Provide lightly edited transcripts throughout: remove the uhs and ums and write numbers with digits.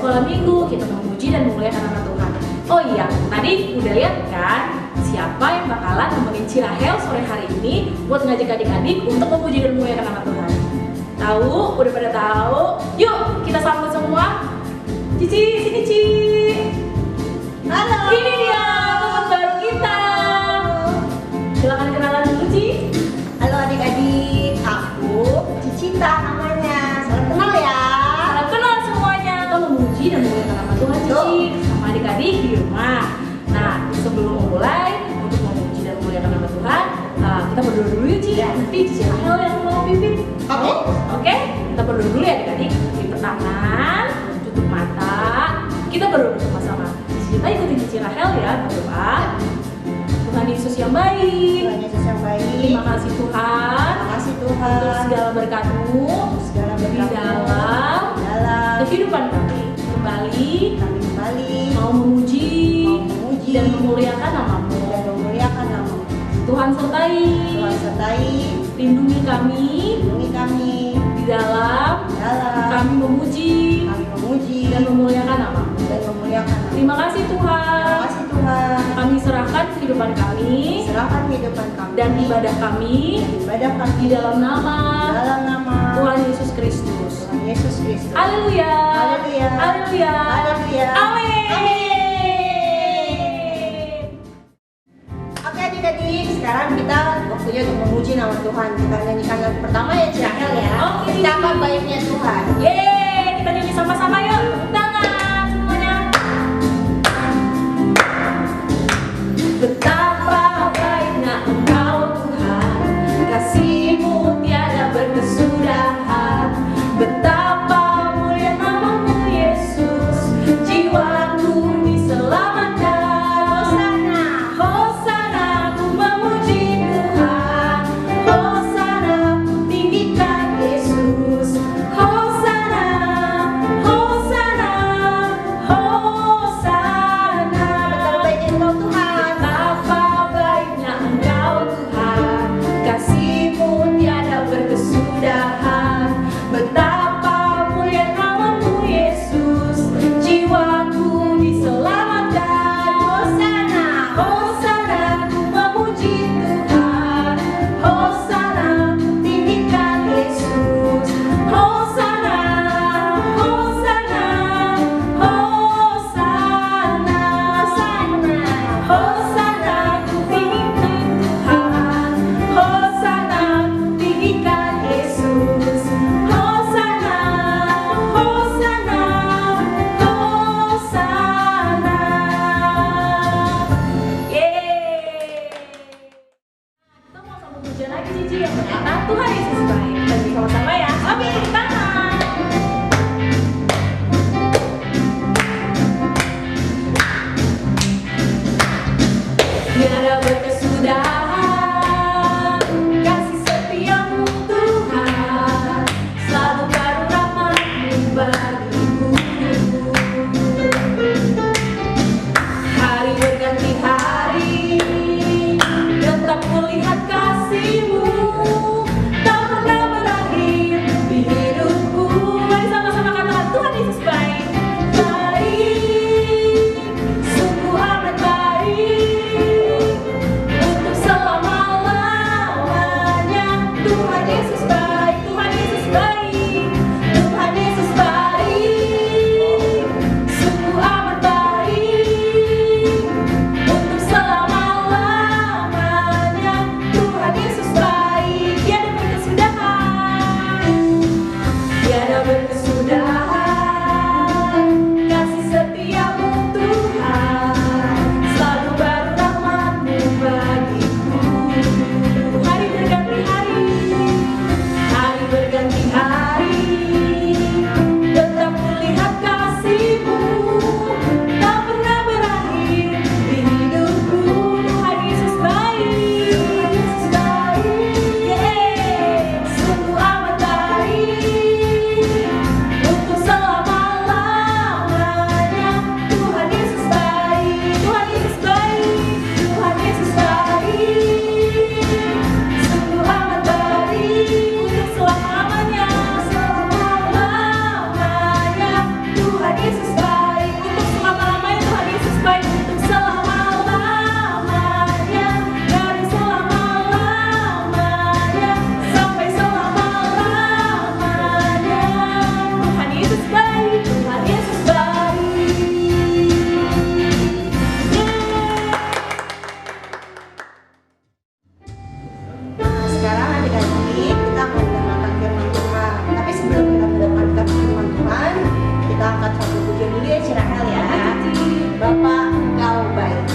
sekolah minggu kita memuji dan memuliakan nama Tuhan. Oh iya, tadi udah lihat kan siapa yang bakalan nemenin Cirahel sore hari ini buat ngajak adik-adik untuk memuji dan memuliakan nama Tuhan. Tahu? Udah pada tahu? Yuk kita sambut semua. Cici, sini Ci. Halo. Ini dia teman baru kita. Silakan kenalan dulu Ci. Halo adik-adik, aku Cicita namanya. Salam kenal ya. Salam kenal semuanya. Kita memuji dan memuliakan nama Tuhan Cici sama adik-adik di rumah. Nah, sebelum memulai untuk memuji dan memuliakan nama Tuhan, kita berdoa dulu yuk Ci. Nanti Cici Rahel yang mau pimpin. Oke. Oke, kita berdoa dulu ya adik-adik. Lipet tangan, tutup mata. Kita berdoa bersama-sama. Kita ikutin Cici Rahel ya, berdoa. Tuhan Yesus yang baik. Tuhan Yesus yang baik. Terima kasih Tuhan. Terima kasih Untuk Tuhan. segala berkat-Mu Segala di berkat dalam kehidupan kami. kami kembali Mau memuji dan memuliakan dan nama-Mu. memuliakan nama. Tuhan sertai, Tuhan sertai, lindungi kami lindungi kami di dalam dalam kami memuji kami memuji dan memuliakan nama-Mu. dan memuliakan nama. Terima kasih Terima Tuhan. kasih Tuhan. Kami serahkan kehidupan kami Serahkan kehidupan kami dan ibadah kami ibadah kami di dalam nama dalam nama Tuhan Yesus Kristus. Tuhan Yesus Kristus. Haleluya. Haleluya. Haleluya. Haleluya. Amin. Oke adik-adik, sekarang kita waktunya untuk memuji nama Tuhan. Kita nyanyikan lagu pertama ya Cirahel ya. Oke. Betapa baiknya Tuhan. Yeay, kita nyanyi sama-sama yuk. Tepuk tangan semuanya. Betapa baiknya Engkau Tuhan, kasih-Mu tiada berkesudahan. Betapa mulia nama-Mu Yesus, angkat satu pujian dulu ya Cirahel ya. Bapa engkau baik.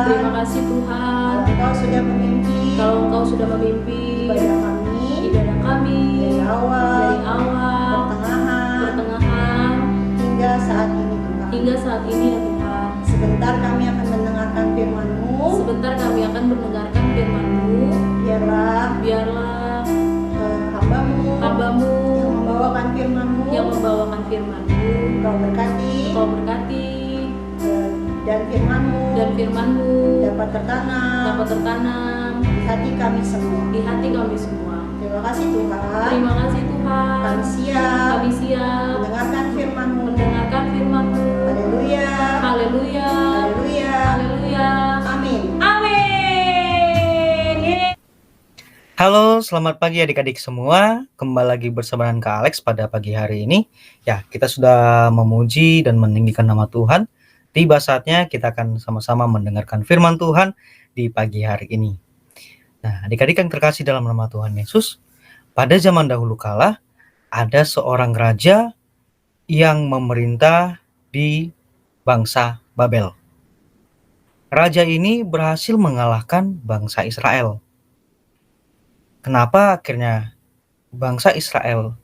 Terima kasih Tuhan. Engkau sudah memimpin. Kalau Engkau sudah memimpin ibadah kami dari awal, pertengahan, hingga saat ini Tuhan. Ya Tuhan. Sebentar kami akan mendengarkan firman-Mu. Biarlah Hamba-Mu yang membawakan firman-Mu. Kau berkati dan firman-Mu dapat tertanam di hati kami semua. Terima kasih Tuhan. Kami siap mendengarkan firman-Mu. Haleluya. Amin. Halo, selamat pagi adik-adik semua. Kembali lagi bersama dengan Kak Alex pada pagi hari ini. Ya, kita sudah memuji dan meninggikan nama Tuhan. Tiba saatnya kita akan sama-sama mendengarkan firman Tuhan di pagi hari ini. Nah, adik-adik yang terkasih dalam nama Tuhan Yesus, pada zaman dahulu kala ada seorang raja yang memerintah di bangsa Babel. Raja ini berhasil mengalahkan bangsa Israel. Kenapa akhirnya bangsa Israel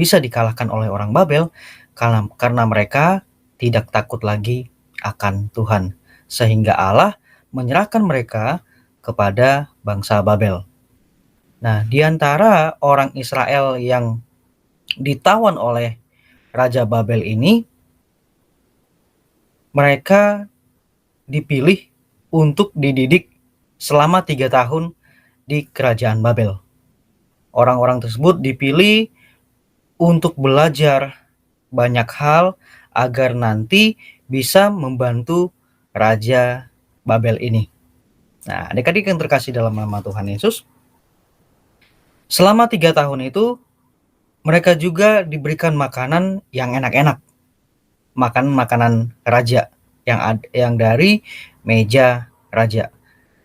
bisa dikalahkan oleh orang Babel karena mereka tidak takut lagi akan Tuhan, sehingga Allah menyerahkan mereka kepada bangsa Babel. Nah, di antara orang Israel yang ditawan oleh Raja Babel ini, mereka dipilih untuk dididik selama 3 tahun di kerajaan Babel. Orang-orang tersebut dipilih untuk belajar banyak hal agar nanti bisa membantu Raja Babel ini. Nah, adik-adik yang terkasih dalam nama Tuhan Yesus, selama 3 tahun itu mereka juga diberikan makanan yang enak-enak, makanan raja yang dari meja raja.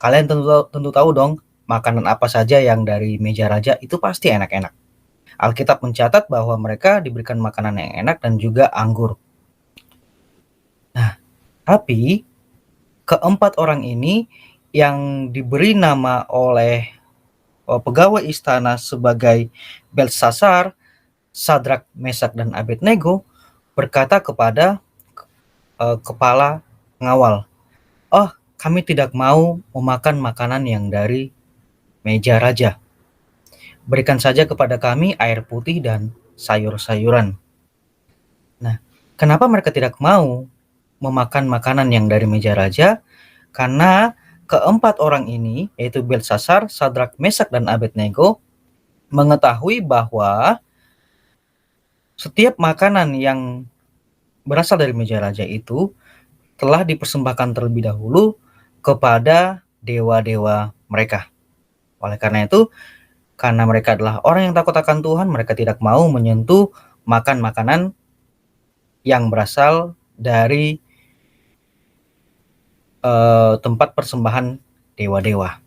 Kalian tentu tahu dong, makanan apa saja yang dari meja raja itu pasti enak-enak. Alkitab mencatat bahwa mereka diberikan makanan yang enak dan juga anggur. Nah, tapi keempat orang ini yang diberi nama oleh pegawai istana sebagai Belsasar, Sadrak, Mesak, dan Abednego berkata kepada kepala pengawal, "Oh, kami tidak mau memakan makanan yang dari meja raja. Berikan saja kepada kami air putih dan sayur-sayuran." Nah, kenapa mereka tidak mau memakan makanan yang dari meja raja? Karena keempat orang ini, yaitu Belsasar, Sadrak, Mesak, dan Abednego, mengetahui bahwa setiap makanan yang berasal dari meja raja itu telah dipersembahkan terlebih dahulu kepada dewa-dewa mereka. Oleh karena itu, karena mereka adalah orang yang takut akan Tuhan, mereka tidak mau menyentuh makan makanan yang berasal dari tempat persembahan dewa-dewa.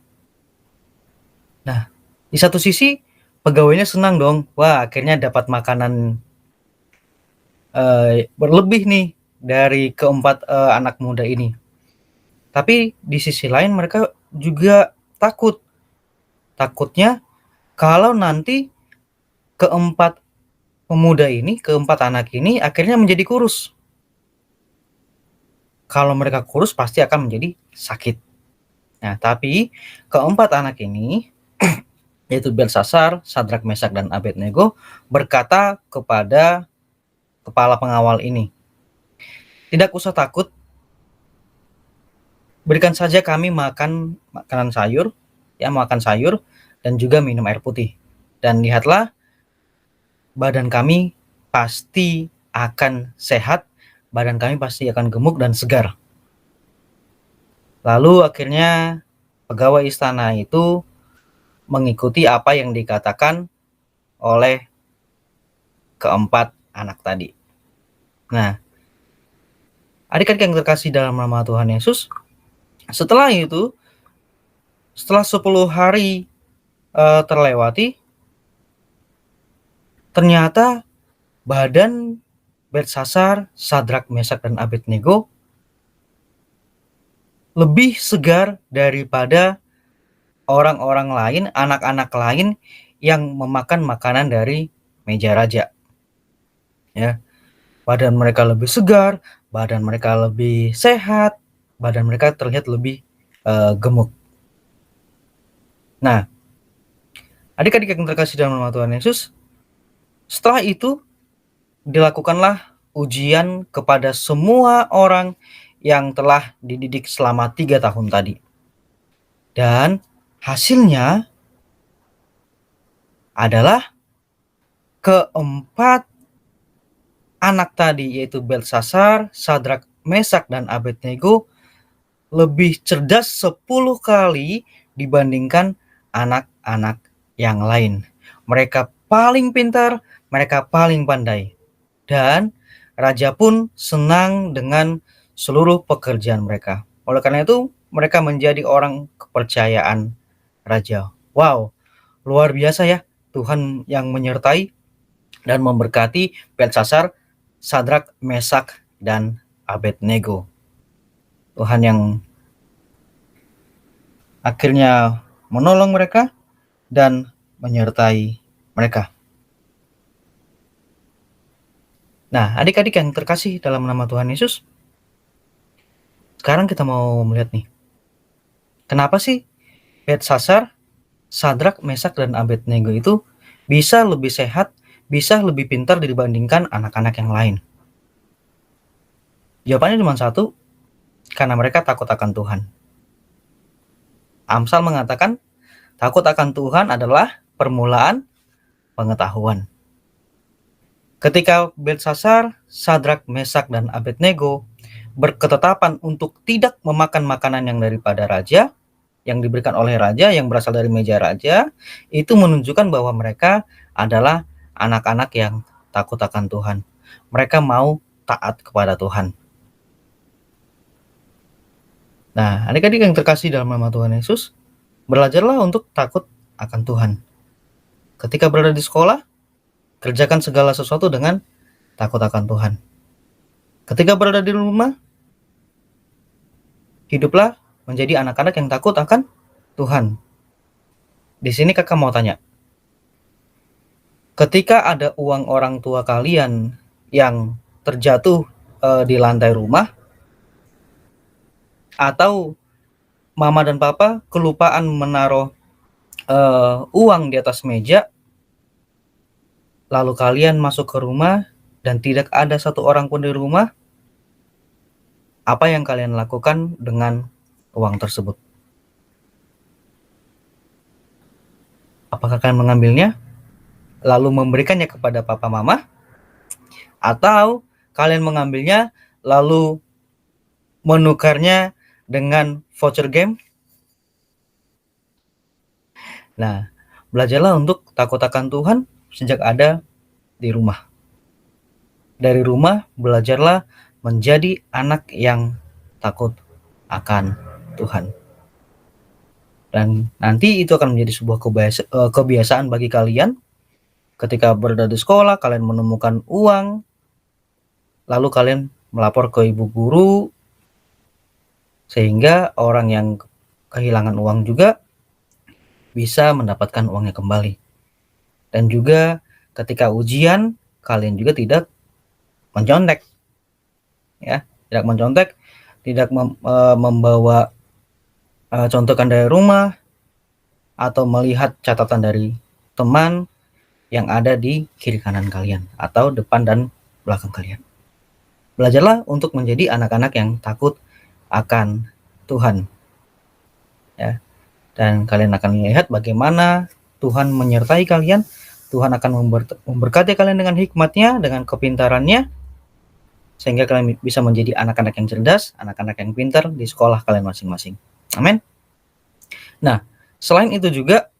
Nah, di satu sisi pegawainya senang dong, wah akhirnya dapat makanan berlebih nih dari keempat anak muda ini. Tapi di sisi lain mereka juga takutnya kalau nanti keempat anak ini akhirnya menjadi kurus. Kalau mereka kurus pasti akan menjadi sakit. Nah, tapi keempat anak ini yaitu Belsasar, Sadrak, Mesak, dan Abednego berkata kepada kepala pengawal ini, "Tidak usah takut, berikan saja kami makan makanan sayur, makan sayur dan juga minum air putih. Dan lihatlah, badan kami pasti akan sehat, badan kami pasti akan gemuk dan segar." Lalu akhirnya pegawai istana itu mengikuti apa yang dikatakan oleh keempat anak tadi. Nah, adik-adik yang terkasih dalam nama Tuhan Yesus, setelah 10 hari terlewati, ternyata badan Belsasar, Sadrak, Mesak, dan Abednego lebih segar daripada orang-orang lain, anak-anak lain yang memakan makanan dari meja raja. Ya, badan mereka lebih segar, badan mereka lebih sehat, badan mereka terlihat lebih gemuk. Nah, adik-adik yang terkasih dalam nama Tuhan Yesus, setelah itu dilakukanlah ujian kepada semua orang yang telah dididik selama 3 tahun tadi. Dan hasilnya adalah keempat anak tadi, yaitu Belsasar, Sadrak, Mesak, dan Abednego lebih cerdas 10 kali dibandingkan anak-anak yang lain. Mereka paling pintar, mereka paling pandai. Dan raja pun senang dengan seluruh pekerjaan mereka. Oleh karena itu, mereka menjadi orang kepercayaan raja. Wow, luar biasa ya, Tuhan yang menyertai dan memberkati Belsasar, Sadrak, Mesak, dan Abednego. Tuhan yang akhirnya menolong mereka dan menyertai mereka. Nah, adik-adik yang terkasih dalam nama Tuhan Yesus, sekarang kita mau melihat nih, kenapa sih Belsasar, Sadrak, Mesak, dan Abednego itu bisa lebih sehat, bisa lebih pintar dibandingkan anak-anak yang lain? Jawabannya cuma satu, karena mereka takut akan Tuhan. Amsal mengatakan, takut akan Tuhan adalah permulaan pengetahuan. Ketika Belsasar, Sadrak, Mesak, dan Abednego berketetapan untuk tidak memakan makanan yang daripada raja, yang diberikan oleh raja, yang berasal dari meja raja, itu menunjukkan bahwa mereka adalah anak-anak yang takut akan Tuhan. Mereka mau taat kepada Tuhan. Nah, adik-adik yang terkasih dalam nama Tuhan Yesus, belajarlah untuk takut akan Tuhan. Ketika berada di sekolah, kerjakan segala sesuatu dengan takut akan Tuhan. Ketika berada di rumah, hiduplah menjadi anak-anak yang takut akan Tuhan. Di sini kakak mau tanya, ketika ada uang orang tua kalian yang terjatuh di lantai rumah, atau mama dan papa kelupaan menaruh uang di atas meja, lalu kalian masuk ke rumah dan tidak ada satu orang pun di rumah, apa yang kalian lakukan dengan uang tersebut? Apakah kalian mengambilnya lalu memberikannya kepada papa mama, atau kalian mengambilnya lalu menukarnya dengan voucher game? Nah, belajarlah untuk takut akan Tuhan sejak ada di rumah. Dari rumah belajarlah menjadi anak yang takut akan Tuhan. Dan nanti itu akan menjadi sebuah kebiasaan bagi kalian. Ketika berada di sekolah, kalian menemukan uang, lalu kalian melapor ke ibu guru, sehingga orang yang kehilangan uang juga bisa mendapatkan uangnya kembali. Dan juga ketika ujian, kalian juga tidak mencontek, ya, tidak mencontek, tidak membawa contohkan dari rumah atau melihat catatan dari teman yang ada di kiri kanan kalian atau depan dan belakang kalian. Belajarlah untuk menjadi anak-anak yang takut akan Tuhan, ya. Dan kalian akan melihat bagaimana Tuhan menyertai kalian. Tuhan akan memberkati kalian dengan hikmatnya, dengan kepintarannya, sehingga kalian bisa menjadi anak-anak yang cerdas, anak-anak yang pintar di sekolah kalian masing-masing. Amin. Nah, selain itu juga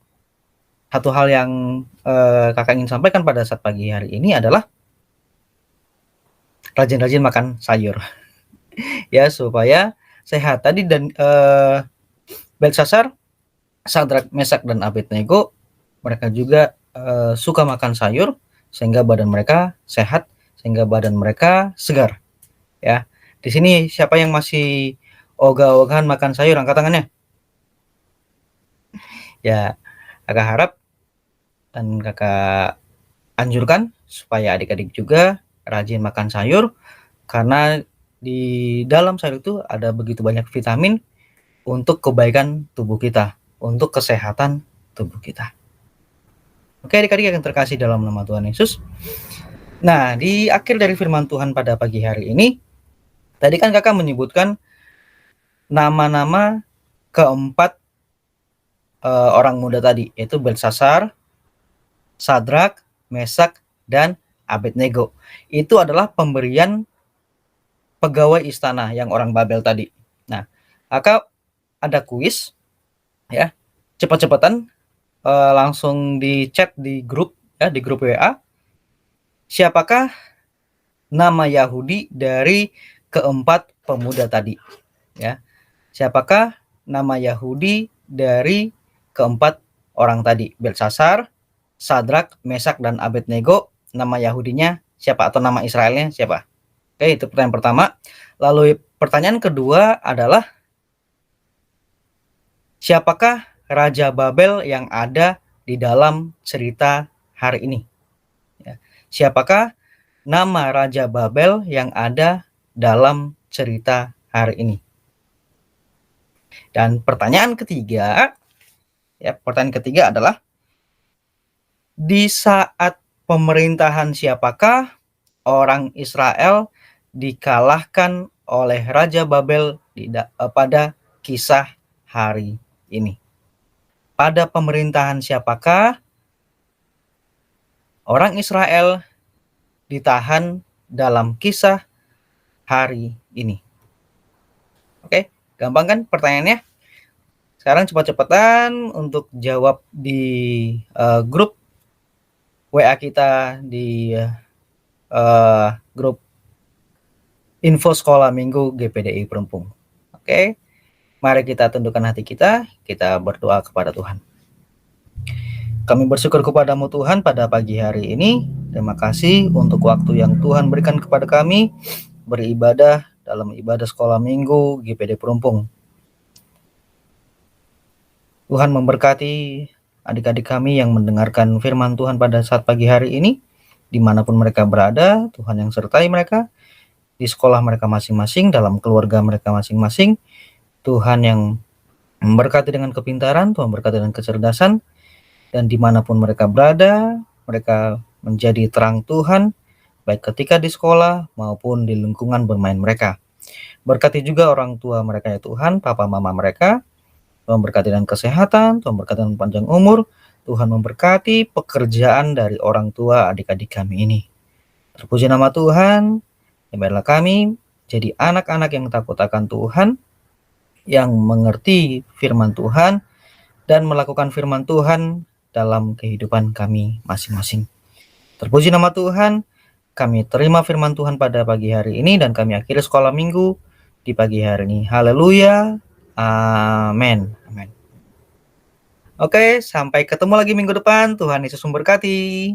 satu hal yang kakak ingin sampaikan pada saat pagi hari ini adalah rajin-rajin makan sayur. Ya, supaya sehat. Tadi dan Belsasar, Sadrak, Mesak, dan Abednego, mereka juga suka makan sayur sehingga badan mereka sehat, sehingga badan mereka segar. Ya, di sini siapa yang masih ogah-ogahan makan sayur, angkat tangannya. Ya, kakak harap dan kakak anjurkan supaya adik-adik juga rajin makan sayur, karena di dalam sayur itu ada begitu banyak vitamin untuk kebaikan tubuh kita, untuk kesehatan tubuh kita. Oke, adik-adik yang terkasih dalam nama Tuhan Yesus. Nah, di akhir dari firman Tuhan pada pagi hari ini, tadi kan kakak menyebutkan nama-nama keempat orang muda tadi, yaitu Belsasar, Sadrak, Mesak, dan Abednego. Itu adalah pemberian pegawai istana yang orang Babel tadi. Nah, kakak ada kuis, ya, cepat-cepatan langsung di chat di grup, ya, di grup WA. Siapakah nama Yahudi dari keempat pemuda tadi? Ya, siapakah nama Yahudi dari keempat orang tadi? Belsasar, Sadrak, Mesak, dan Abednego. Nama Yahudinya siapa atau nama Israelnya siapa? Oke, itu pertanyaan pertama. Lalu pertanyaan kedua adalah, siapakah Raja Babel yang ada di dalam cerita hari ini? Ya. Siapakah nama Raja Babel yang ada dalam cerita hari ini. Dan pertanyaan ketiga adalah, di saat pemerintahan siapakah orang Israel dikalahkan oleh Raja Babel pada kisah hari ini? Pada pemerintahan siapakah orang Israel ditahan dalam kisah hari ini? Oke, gampang kan pertanyaannya? Sekarang cepat-cepatan untuk jawab di grup WA kita, di grup info sekolah minggu GPDI Perumpung. Oke, mari kita tundukkan hati kita berdoa kepada Tuhan. Kami bersyukur kepadamu Tuhan pada pagi hari ini. Terima kasih untuk waktu yang Tuhan berikan kepada kami beribadah dalam ibadah sekolah minggu GPD Perumpung. Tuhan memberkati adik-adik kami yang mendengarkan firman Tuhan pada saat pagi hari ini. Dimanapun mereka berada, Tuhan yang sertai mereka. Di sekolah mereka masing-masing, dalam keluarga mereka masing-masing. Tuhan yang memberkati dengan kepintaran, Tuhan berkati dengan kecerdasan. Dan dimanapun mereka berada, mereka menjadi terang Tuhan, baik ketika di sekolah maupun di lingkungan bermain mereka. Berkati juga orang tua mereka ya Tuhan, papa mama mereka. Tuhan berkati dengan kesehatan, Tuhan berkati dengan panjang umur, Tuhan memberkati pekerjaan dari orang tua adik-adik kami ini. Terpuji nama Tuhan, biarlah kami jadi anak-anak yang takut akan Tuhan, yang mengerti firman Tuhan, dan melakukan firman Tuhan dalam kehidupan kami masing-masing. Terpuji nama Tuhan, kami terima firman Tuhan pada pagi hari ini, dan kami akhiri sekolah minggu di pagi hari ini. Haleluya, amin. Amin. Oke, sampai ketemu lagi minggu depan. Tuhan Yesus memberkati.